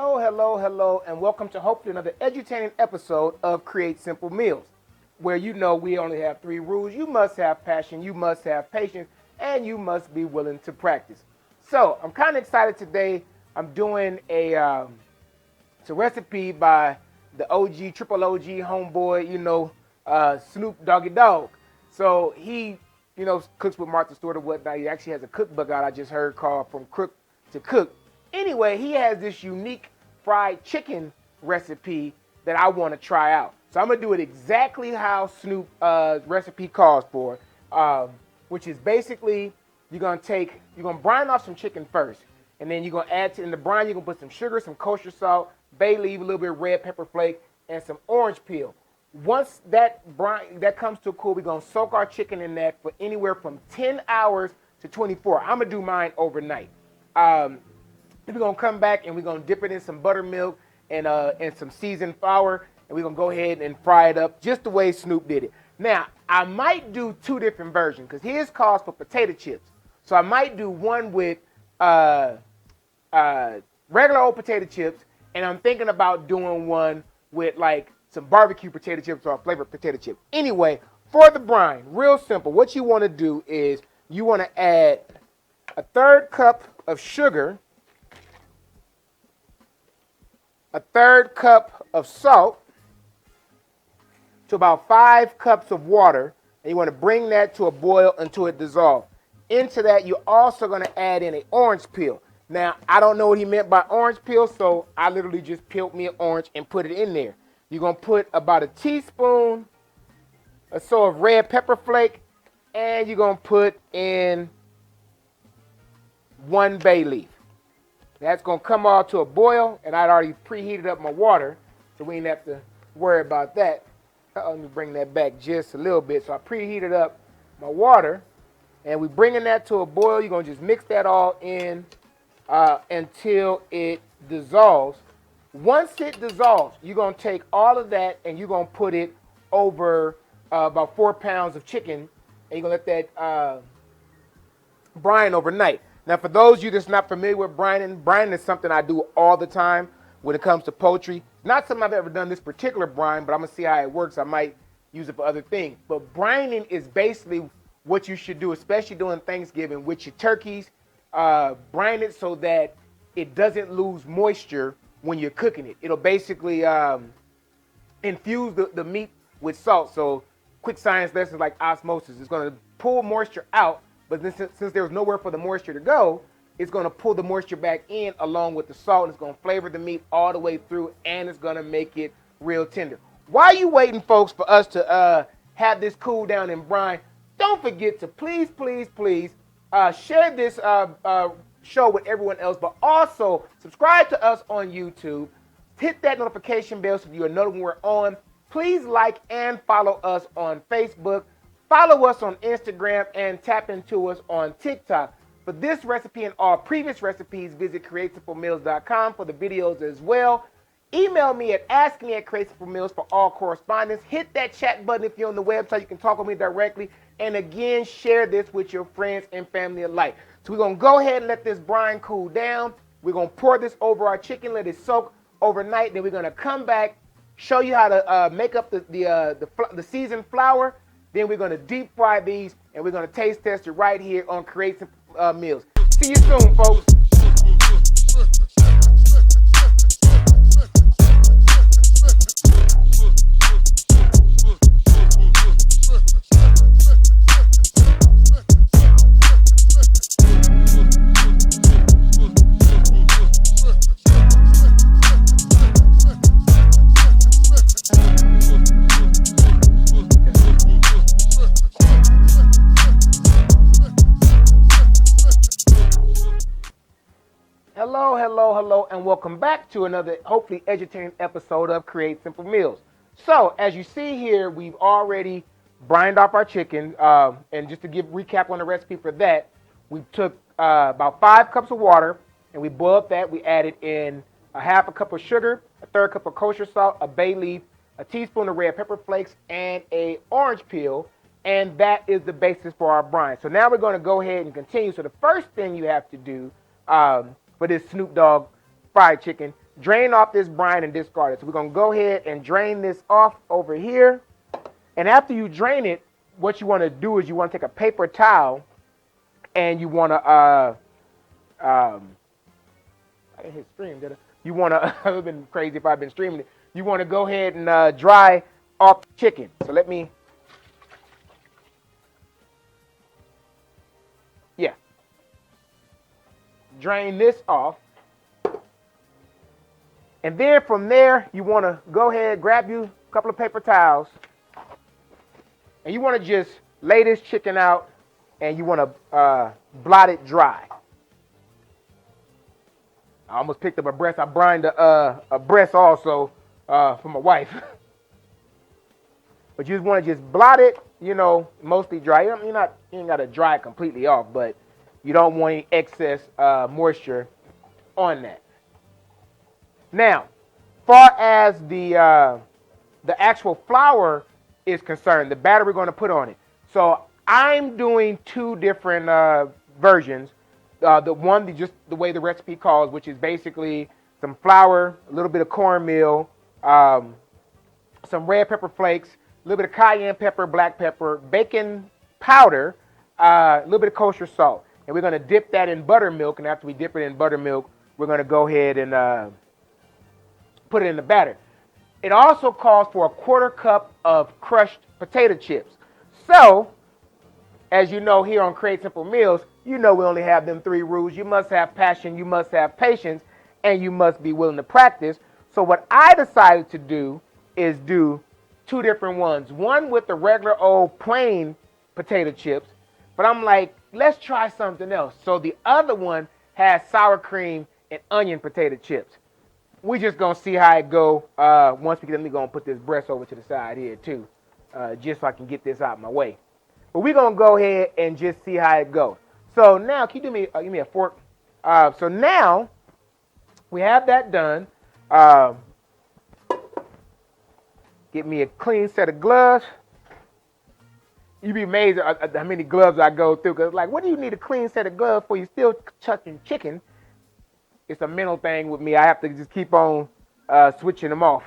Hello, hello, hello, and welcome to hopefully another edutaining episode of Create Simple Meals, where you know we only have three rules. You must have passion, you must have patience, and you must be willing to practice. So I'm kind of excited today. I'm doing it's a recipe by the OG, triple OG homeboy, Snoop Dogg. So he, cooks with Martha Stewart or whatnot. He actually has a cookbook out I just heard called From Crook to Cook. Anyway, he has this unique fried chicken recipe that I want to try out. So I'm going to do it exactly how Snoop recipe calls for, which is basically you're going to brine off some chicken first. And then you're going to add in the brine, you're going to put some sugar, some kosher salt, bay leaf, a little bit of red pepper flake, and some orange peel. Once that comes to a cool, we're going to soak our chicken in that for anywhere from 10 hours to 24. I'm going to do mine overnight. We're going to come back and we're going to dip it in some buttermilk and some seasoned flour, and we're going to go ahead and fry it up just the way Snoop did it. Now, I might do two different versions because his calls for potato chips. So I might do one with regular old potato chips, and I'm thinking about doing one with like some barbecue potato chips or flavored potato chips. Anyway, for the brine, real simple. What you want to do is you want to add a third cup of sugar, a third cup of salt, to about 5 cups of water, and you want to bring that to a boil until it dissolves. Into that, you're also going to add in an orange peel. Now, I don't know what he meant by orange peel, so I literally just peeled me an orange and put it in there. You're going to put about a teaspoon or so of red pepper flake, and you're going to put in 1 bay leaf. That's going to come all to a boil, and I'd already preheated up my water, so we didn't have to worry about that. Let me bring that back just a little bit. So I preheated up my water, and we're bringing that to a boil. You're going to just mix that all in until it dissolves. Once it dissolves, you're going to take all of that, and you're going to put it over about 4 pounds of chicken, and you're going to let that brine overnight. Now, for those of you that's not familiar with brining is something I do all the time when it comes to poultry. Not something I've ever done this particular brine, but I'm going to see how it works. I might use it for other things. But brining is basically what you should do, especially during Thanksgiving with your turkeys. Brine it so that it doesn't lose moisture when you're cooking it. It'll basically infuse the meat with salt. So quick science lessons like osmosis. It's going to pull moisture out. But then, since there's nowhere for the moisture to go, it's going to pull the moisture back in along with the salt. And it's going to flavor the meat all the way through, and it's going to make it real tender. While you waiting, folks, for us to have this cool down and brine, don't forget to please share this show with everyone else, but also subscribe to us on YouTube. Hit that notification bell so you'll know when we're on. Please like and follow us on Facebook. Follow us on Instagram and tap into us on TikTok. For this recipe and all previous recipes, visit createsimplemeals.com for the videos as well. Email me at askme@createsimplemeals for all correspondence. Hit that chat button if you're on the website. You can talk with me directly. And again, share this with your friends and family alike. So we're going to go ahead and let this brine cool down. We're going to pour this over our chicken, let it soak overnight. Then we're going to come back, show you how to make up the seasoned flour. Then we're going to deep fry these, and we're going to taste test it right here on Create Simple Meals. See you soon, folks. Hello, and welcome back to another hopefully edutaining episode of Create Simple Meals. So, as you see here, we've already brined off our chicken, and just to recap on the recipe for that, we took about 5 cups of water, and we boiled that. We added in a half a cup of sugar, a third cup of kosher salt, a bay leaf, a teaspoon of red pepper flakes, and an orange peel, and that is the basis for our brine. So now we're going to go ahead and continue. So the first thing you have to do for this Snoop Dogg fried chicken, drain off this brine and discard it. So we're going to go ahead and drain this off over here. And after you drain it, what you want to do is you want to take a paper towel and you want to, I didn't hit stream, did I? You want to, it would have been crazy if I'd been streaming it. You want to go ahead and dry off the chicken. So let me, yeah. Drain this off. And then from there, you want to go ahead, grab you a couple of paper towels. And you want to just lay this chicken out and you want to blot it dry. I almost picked up a breast. I brined a breast also for my wife. But you just want to just blot it, mostly dry. You ain't got to dry it completely off, but you don't want any excess moisture on that. Now, far as the actual flour is concerned, the batter we're going to put on it. So I'm doing two different versions. The one, just the way the recipe calls, which is basically some flour, a little bit of cornmeal, some red pepper flakes, a little bit of cayenne pepper, black pepper, baking powder, a little bit of kosher salt. And we're going to dip that in buttermilk. And after we dip it in buttermilk, we're going to go ahead and put it in the batter. It also calls for a 1/4 cup of crushed potato chips. So, as you know here on Create Simple Meals, we only have them 3 rules. You must have passion, you must have patience, and you must be willing to practice. So what I decided to do is do 2 different ones. One with the regular old plain potato chips, but I'm like, let's try something else. So the other one has sour cream and onion potato chips. We just gonna see how it go. Once we get them, we're gonna put this breast over to the side here too, just so I can get this out of my way. But we're gonna go ahead and just see how it goes. So now, can you give me a fork? So now we have that done. Get me a clean set of gloves. You'd be amazed at how many gloves I go through. Cause like, what do you need a clean set of gloves for? You still chucking chicken. It's a mental thing with me. I have to just keep on switching them off.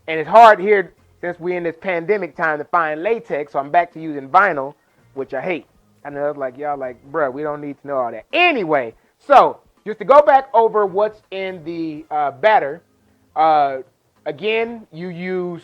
And it's hard here since we're in this pandemic time to find latex, so I'm back to using vinyl, which I hate. I know it's like, y'all like, bruh, we don't need to know all that. Anyway, so just to go back over what's in the batter, again, you use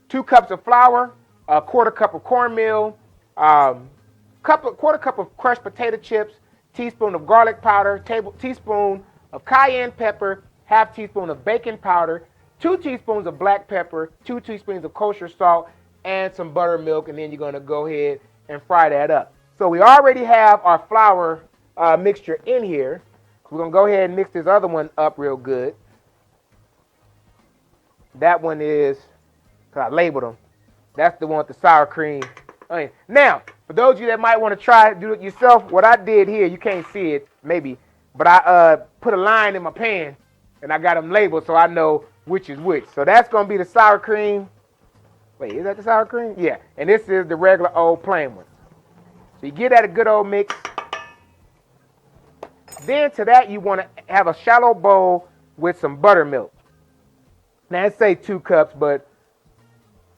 2 cups of flour, a 1/4 cup of cornmeal, 1/4 cup of crushed potato chips, teaspoon of garlic powder, teaspoon of cayenne pepper, 1/2 teaspoon of baking powder, 2 teaspoons of black pepper, 2 teaspoons of kosher salt, and some buttermilk, and then you're going to go ahead and fry that up. So we already have our flour mixture in here. We're going to go ahead and mix this other one up real good. That one is, because I labeled them, that's the one with the sour cream onion. Now, for those of you that might want to try do it yourself, what I did here, you can't see it, maybe, but I put a line in my pan, and I got them labeled so I know which is which. So that's going to be the sour cream. Wait, is that the sour cream? Yeah, and this is the regular old plain one. So you get that a good old mix. Then to that, you want to have a shallow bowl with some buttermilk. Now, I say 2 cups, but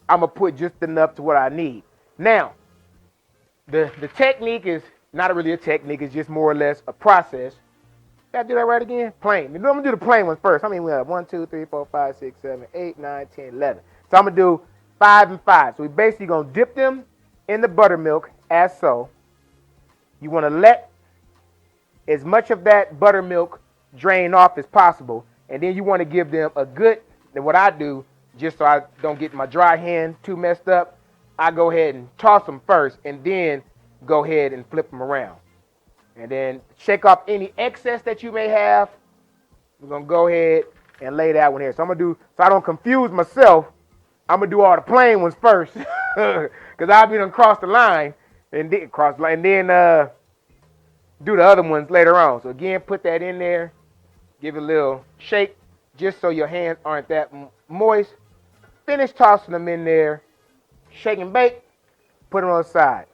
I'm going to put just enough to what I need. Now, the technique is not really a technique. It's just more or less a process. Did I do that right again? Plain. I'm going to do the plain ones first. How many we have? 1, 2, 3, 4, 5, 6, 7, 8, 9, 10, 11. So I'm going to do 5 and 5. So we basically going to dip them in the buttermilk as so. You want to let as much of that buttermilk drain off as possible. And then you want to give them a good, and what I do, just so I don't get my dry hand too messed up, I go ahead and toss them first and then go ahead and flip them around. And then shake off any excess that you may have. We're going to go ahead and lay that one here. So I'm going to do, so I don't confuse myself, I'm going to do all the plain ones first. Because I'll be done cross the line and then do the other ones later on. So again, put that in there. Give it a little shake just so your hands aren't that moist. Finish tossing them in there. Shake and bake. Put them on the side.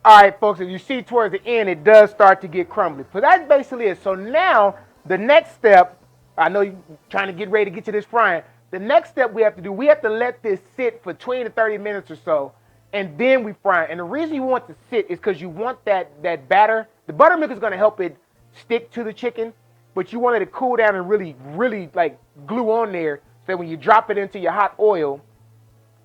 All right, folks, as you see towards the end, it does start to get crumbly. So that's basically it. So now the next step, I know you're trying to get ready to get to this frying. The next step we have to do, we have to let this sit for 20 to 30 minutes or so, and then we fry it. And the reason you want to sit is because you want that batter. The buttermilk is going to help it stick to the chicken, but you want it to cool down and really, really like glue on there so that when you drop it into your hot oil,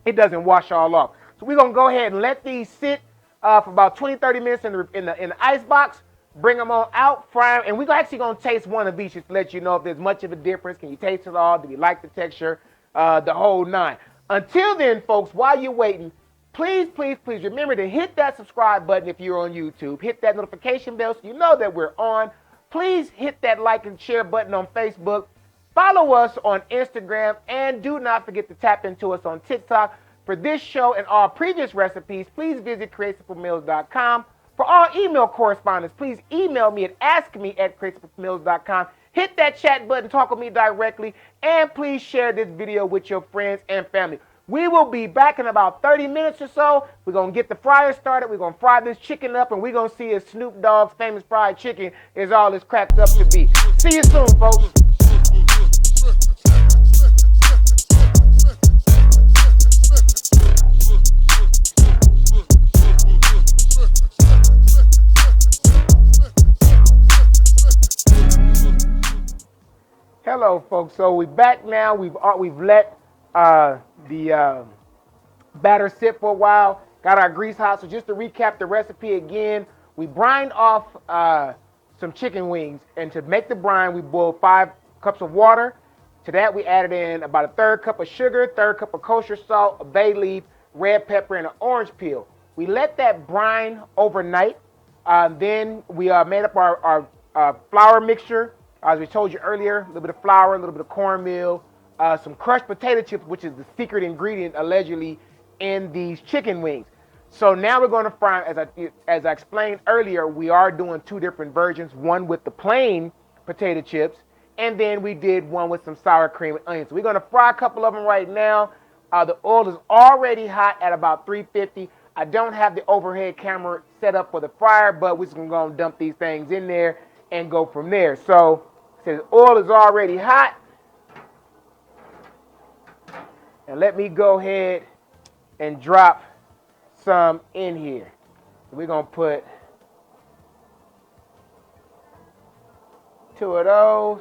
it doesn't wash all off. So we're going to go ahead and let these sit for about 20, 30 minutes in the ice box. Bring them on out, fry them, and we're actually going to taste one of each just to let you know if there's much of a difference. Can you taste it all? Do you like the texture? The whole nine. Until then, folks, while you're waiting, please, please, please remember to hit that subscribe button if you're on YouTube. Hit that notification bell so you know that we're on. Please hit that like and share button on Facebook. Follow us on Instagram, and do not forget to tap into us on TikTok. For this show and all previous recipes, please visit createsimplesmeals.com. For all email correspondence, please email me at askme@createsimplesmeals.com. Hit that chat button, talk with me directly, and please share this video with your friends and family. We will be back in about 30 minutes or so. We're going to get the fryer started. We're going to fry this chicken up, and we're going to see if Snoop Dogg's famous fried chicken is all it's cracked up to be. See you soon, folks. Hello, folks. So we're back now. We've let the batter sit for a while. Got our grease hot. So just to recap the recipe again, we brined off some chicken wings, and to make the brine, we boiled 5 cups of water. To that, we added in about a 1/3 cup of sugar, 1/3 cup of kosher salt, a bay leaf, red pepper, and an orange peel. We let that brine overnight. Then we made up our flour mixture. As we told you earlier, a little bit of flour, a little bit of cornmeal, some crushed potato chips, which is the secret ingredient allegedly in these chicken wings. So now we're going to fry, as I explained earlier, we are doing 2 different versions, one with the plain potato chips, and then we did one with some sour cream and onions. So we're going to fry a couple of them right now. The oil is already hot at about 350. I don't have the overhead camera set up for the fryer, but we're just going to dump these things in there and go from there. So the oil is already hot, and let me go ahead and drop some in here. We're going to put 2 of those,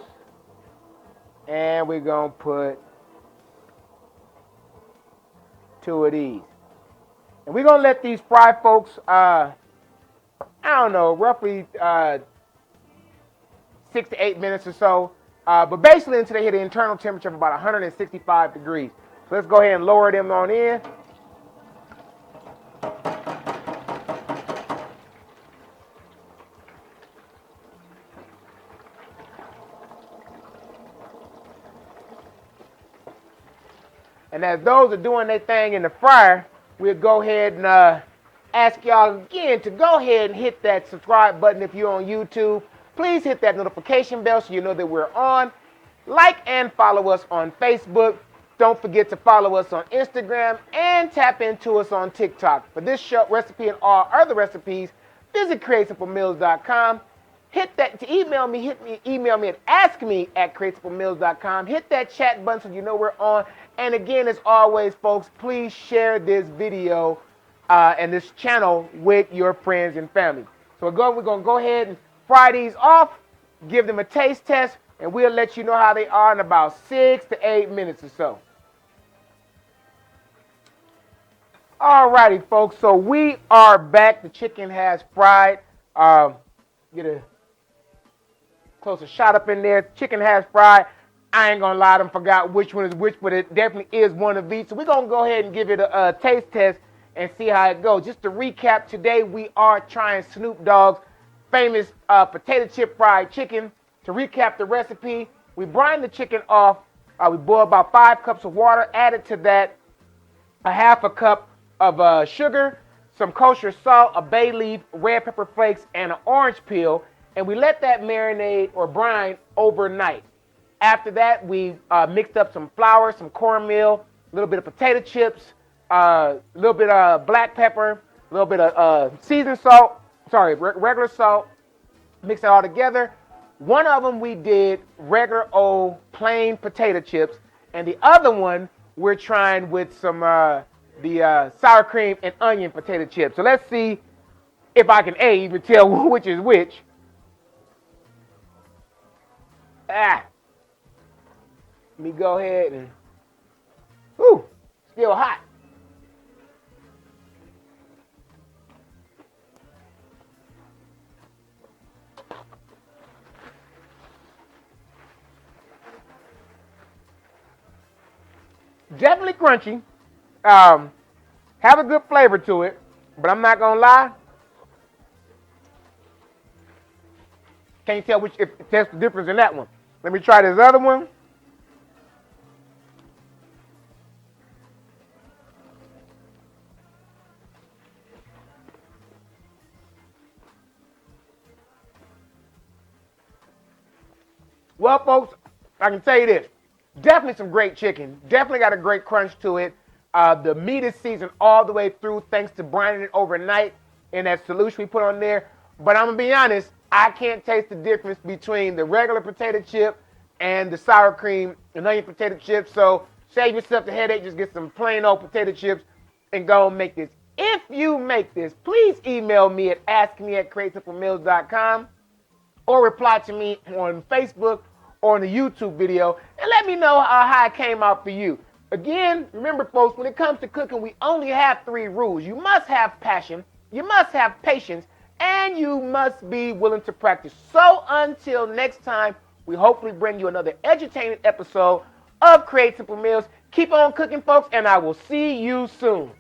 and we're going to put 2 of these. And we're going to let these fry, folks, I don't know, roughly 6 to 8 minutes or so. But basically until they hit an internal temperature of about 165 degrees. So let's go ahead and lower them on in. And as those are doing their thing in the fryer, we'll go ahead and ask y'all again to go ahead and hit that subscribe button if you're on YouTube. Please hit that notification bell so you know that we're on. Like and follow us on Facebook. Don't forget to follow us on Instagram and tap into us on TikTok. For this show, recipe and all other recipes, visit createsimplesmeals.com. Hit that to email me at askme@createsimplesmeals.com. Hit that chat button so you know we're on. And again, as always, folks, please share this video and this channel with your friends and family. So we're going to go ahead and fry these off, give them a taste test, and we'll let you know how they are in about 6 to 8 minutes or so. Alrighty, folks, so we are back. The chicken has fried. Get a closer shot up in there. Chicken has fried. I ain't gonna lie, I forgot which one is which, but it definitely is one of these. So we're gonna go ahead and give it a taste test and see how it goes. Just to recap, today we are trying Snoop Dogg's famous potato chip fried chicken. To recap the recipe, we brine the chicken off. We boil about 5 cups of water. Added to that a 1/2 cup of sugar, some kosher salt, a bay leaf, red pepper flakes, and an orange peel. And we let that marinate or brine overnight. After that, we mixed up some flour, some cornmeal, a little bit of potato chips, a little bit of black pepper, a little bit of seasoned salt, regular salt, mix it all together. One of them we did regular old plain potato chips, and the other one we're trying with some the sour cream and onion potato chips. So let's see if I can even tell which is which. Let me go ahead and, still hot. Definitely crunchy. Have a good flavor to it, but I'm not gonna lie. Can't tell if that's the difference in that one. Let me try this other one. Well, folks, I can tell you this. Definitely some great chicken. Definitely got a great crunch to it. The meat is seasoned all the way through thanks to brining it overnight in that solution we put on there. But I'm going to be honest, I can't taste the difference between the regular potato chip and the sour cream and onion potato chips. So save yourself the headache. Just get some plain old potato chips and go and make this. If you make this, please email me at askme@createsimplemeals.com or reply to me on Facebook or in the YouTube video and let me know how it came out for you. Again, remember folks, when it comes to cooking, we only have 3 rules. You must have passion, you must have patience, and you must be willing to practice. So until next time, we hopefully bring you another edutaining episode of Create Simple Meals. Keep on cooking, folks, and I will see you soon.